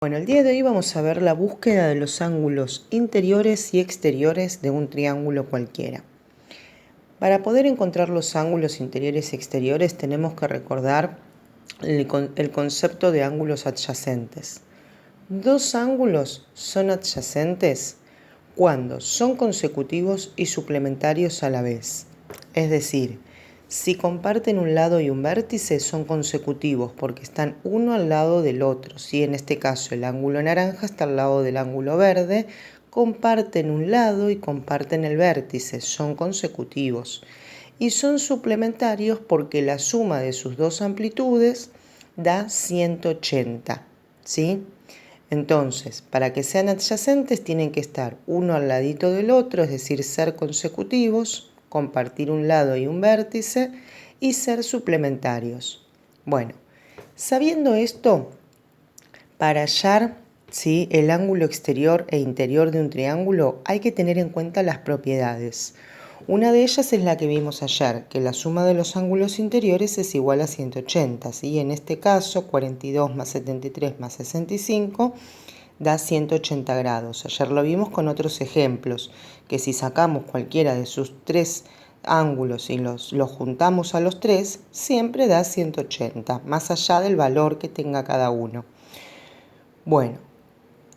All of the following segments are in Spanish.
Bueno, el día de hoy vamos a ver la búsqueda de los ángulos interiores y exteriores de un triángulo cualquiera. Para poder encontrar los ángulos interiores y exteriores tenemos que recordar el concepto de ángulos adyacentes. Dos ángulos son adyacentes cuando son consecutivos y suplementarios a la vez. Es decir, si comparten un lado y un vértice son consecutivos porque están uno al lado del otro. Si en este caso el ángulo naranja está al lado del ángulo verde, comparten un lado y comparten el vértice, son consecutivos. Y son suplementarios porque la suma de sus dos amplitudes da 180, ¿sí? Entonces, para que sean adyacentes tienen que estar uno al ladito del otro, es decir, ser consecutivos, compartir un lado y un vértice y ser suplementarios. Bueno, sabiendo esto, para hallar el ángulo exterior e interior de un triángulo hay que tener en cuenta las propiedades. Una de ellas es la que vimos ayer, que la suma de los ángulos interiores es igual a 180, ¿sí? En este caso, 42 más 73 más 65 da 180 grados. Ayer lo vimos con otros ejemplos, que si sacamos cualquiera de sus tres ángulos y los juntamos a los tres, siempre da 180, más allá del valor que tenga cada uno. Bueno,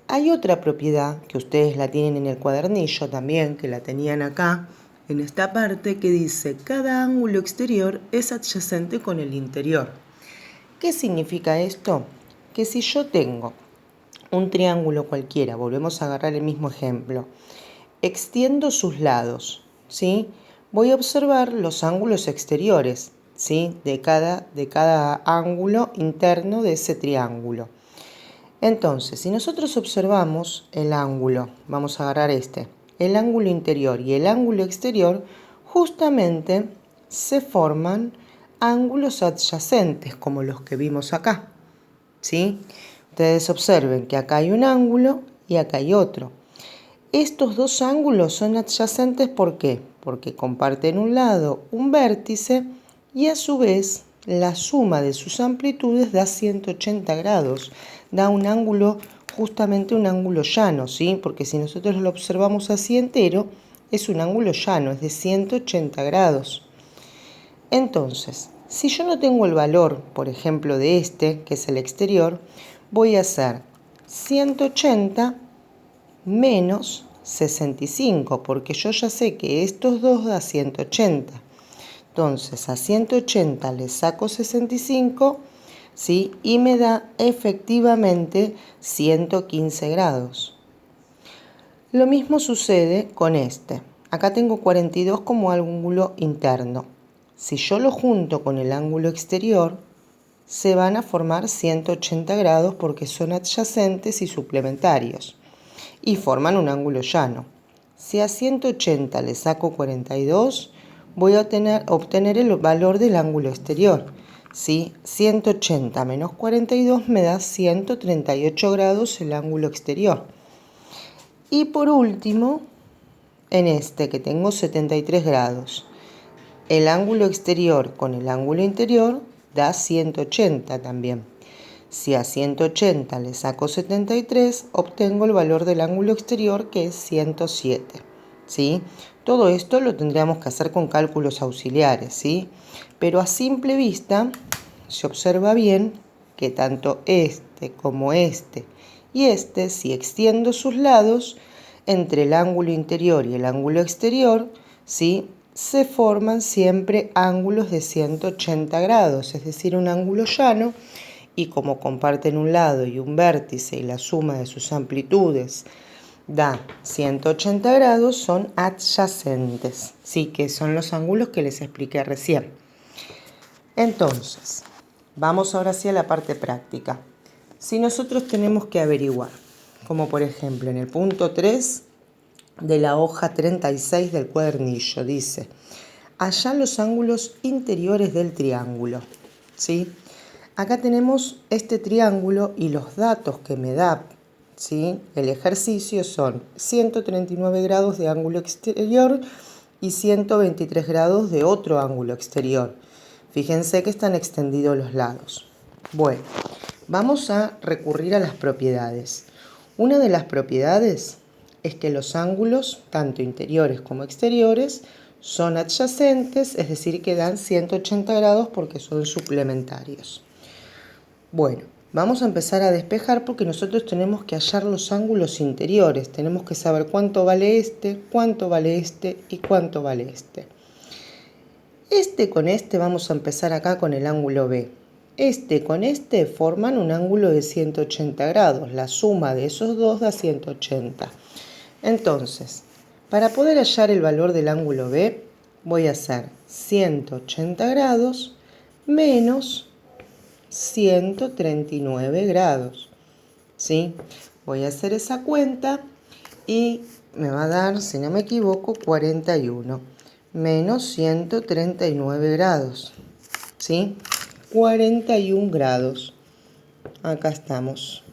hay otra propiedad que ustedes la tienen en el cuadernillo también, que la tenían acá, en esta parte que dice cada ángulo exterior es adyacente con el interior. ¿Qué significa esto? Que si yo tengo un triángulo cualquiera, volvemos a agarrar el mismo ejemplo, extiendo sus lados, ¿sí? Voy a observar los ángulos exteriores, ¿sí? de cada ángulo interno de ese triángulo. Entonces, si nosotros observamos el ángulo, vamos a agarrar el ángulo interior y el ángulo exterior, justamente se forman ángulos adyacentes, como los que vimos acá, ¿sí? Ustedes observen que acá hay un ángulo y acá hay otro. Estos dos ángulos son adyacentes, ¿por qué? Porque comparten un lado, un vértice, y a su vez la suma de sus amplitudes da 180 grados. Da un ángulo, justamente un ángulo llano, ¿sí? Porque si nosotros lo observamos así entero, es un ángulo llano, es de 180 grados. Entonces, si yo no tengo el valor, por ejemplo, de que es el exterior, voy a hacer 180 menos 65, porque yo ya sé que estos dos da 180. Entonces, a 180 le saco 65, ¿sí? Y me da efectivamente 115 grados. Lo mismo sucede con Acá tengo 42 como ángulo interno. Si yo lo junto con el ángulo exterior, se van a formar 180 grados porque son adyacentes y suplementarios y forman un ángulo llano. Si a 180 le saco 42, voy a obtener el valor del ángulo exterior. ¿Sí? 180 menos 42 me da 138 grados el ángulo exterior. Y por último, en que tengo 73 grados, el ángulo exterior con el ángulo interior da 180 también. Si a 180 le saco 73, obtengo el valor del ángulo exterior, que es 107. ¿Sí? Todo esto lo tendríamos que hacer con cálculos auxiliares, ¿sí? Pero a simple vista se observa bien que tanto como y si extiendo sus lados, entre el ángulo interior y el ángulo exterior, ¿sí? Se forman siempre ángulos de 180 grados, es decir, un ángulo llano, y como comparten un lado y un vértice y la suma de sus amplitudes da 180 grados, son adyacentes, ¿sí? Que son los ángulos que les expliqué recién. Entonces, vamos ahora sí a la parte práctica. Si nosotros tenemos que averiguar, como por ejemplo en el punto 3 de la hoja 36 del cuadernillo, dice, hallar los ángulos interiores del triángulo, ¿sí? Acá tenemos este triángulo y los datos que me da, ¿sí? El ejercicio son 139 grados de ángulo exterior y 123 grados de otro ángulo exterior. Fíjense que están extendidos los lados. Bueno, vamos a recurrir a las propiedades. Una de las propiedades es que los ángulos, tanto interiores como exteriores, son adyacentes, es decir, que dan 180 grados porque son suplementarios. Bueno, vamos a empezar a despejar porque nosotros tenemos que hallar los ángulos interiores. Tenemos que saber cuánto vale este y cuánto vale este. Este con este vamos a empezar acá con el ángulo B. Este con este forman un ángulo de 180 grados. La suma de esos dos da 180. Entonces, para poder hallar el valor del ángulo B, voy a hacer 180 grados menos 139 grados. ¿Sí? Voy a hacer esa cuenta y me va a dar, si no me equivoco, 41 menos 139 grados. ¿Sí? 41 grados. Acá estamos.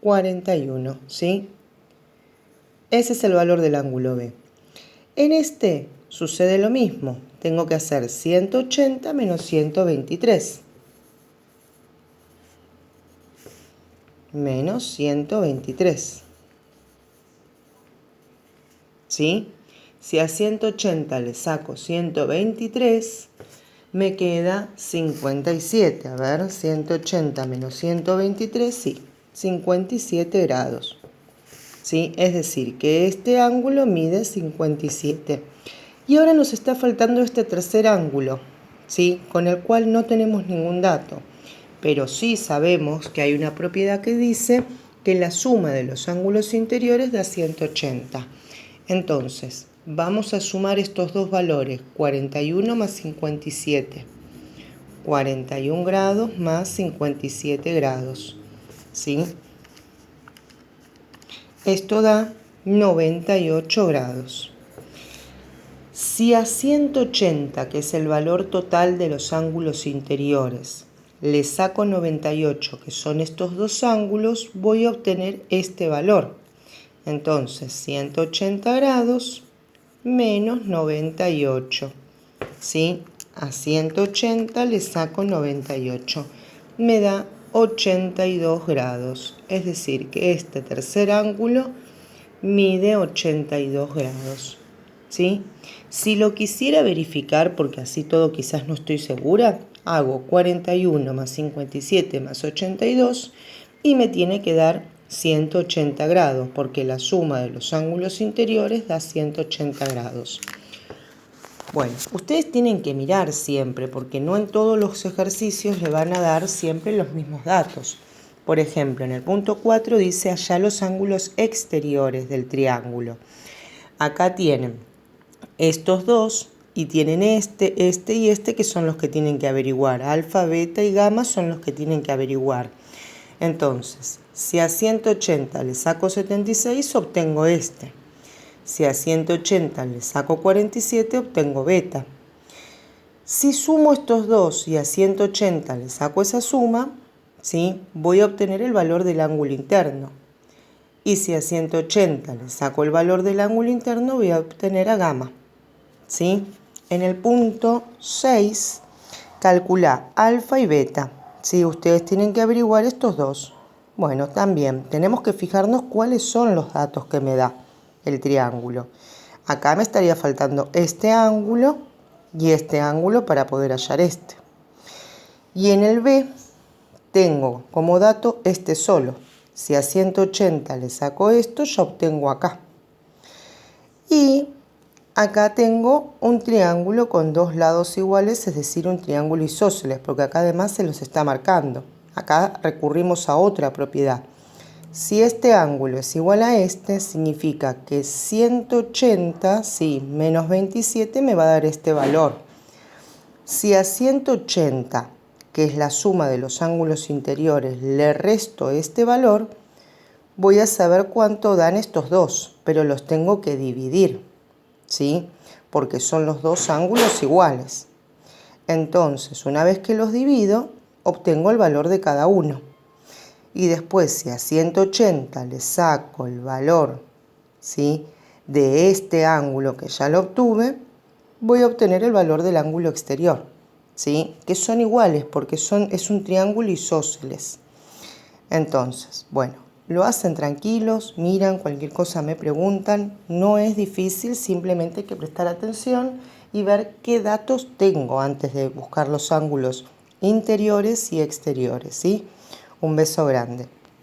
41, ¿sí? Ese es el valor del ángulo B. En este sucede lo mismo. Tengo que hacer 180 menos 123. Menos 123. ¿Sí? Si a 180 le saco 123, me queda 57. A ver, 180 menos 123, sí, 57 grados. ¿Sí? Es decir, que este ángulo mide 57. Y ahora nos está faltando este tercer ángulo, ¿sí? Con el cual no tenemos ningún dato. Pero sí sabemos que hay una propiedad que dice que la suma de los ángulos interiores da 180. Entonces, vamos a sumar estos dos valores, 41 más 57. 41 grados más 57 grados. ¿Sí? Esto da 98 grados. Si a 180, que es el valor total de los ángulos interiores, le saco 98, que son estos dos ángulos, voy a obtener este valor. Entonces, 180 grados menos 98. ¿Sí? A 180 le saco 98. Me da 82 grados. Es decir, que este tercer ángulo mide 82 grados. ¿Sí? Si lo quisiera verificar, porque así todo quizás no estoy segura, hago 41 más 57 más 82 y me tiene que dar 180 grados, porque la suma de los ángulos interiores da 180 grados. Bueno, ustedes tienen que mirar siempre, porque no en todos los ejercicios le van a dar siempre los mismos datos. Por ejemplo, en el punto 4 dice hallar los ángulos exteriores del triángulo. Acá tienen estos dos y tienen este y este, que son los que tienen que averiguar. Alfa, beta y gamma son los que tienen que averiguar. Entonces, si a 180 le saco 76, obtengo este. Si a 180 le saco 47, obtengo beta. Si sumo estos dos y a 180 le saco esa suma, ¿sí? Voy a obtener el valor del ángulo interno. Y si a 180 le saco el valor del ángulo interno, voy a obtener a gamma. ¿Sí? En el punto 6, calcula alfa y beta. ¿Sí? Ustedes tienen que averiguar estos dos. Bueno, también tenemos que fijarnos cuáles son los datos que me da el triángulo. Acá me estaría faltando este ángulo y este ángulo para poder hallar este. Y en el B tengo como dato este solo. Si a 180 le saco esto, ya obtengo acá. Y acá tengo un triángulo con dos lados iguales, es decir, un triángulo isósceles, porque acá además se los está marcando. Acá recurrimos a otra propiedad. Si este ángulo es igual a este, significa que 180, sí, menos 27 me va a dar este valor. Si a 180, que es la suma de los ángulos interiores, le resto este valor, voy a saber cuánto dan estos dos, pero los tengo que dividir, ¿sí? Porque son los dos ángulos iguales. Entonces, una vez que los divido, obtengo el valor de cada uno. Y después, si a 180 le saco el valor, ¿sí?, de este ángulo que ya lo obtuve, voy a obtener el valor del ángulo exterior. ¿sí? Que son iguales porque es un triángulo isósceles. Entonces, bueno, lo hacen tranquilos, miran, cualquier cosa me preguntan. No es difícil, simplemente hay que prestar atención y ver qué datos tengo antes de buscar los ángulos interiores y exteriores, ¿sí? Un beso grande.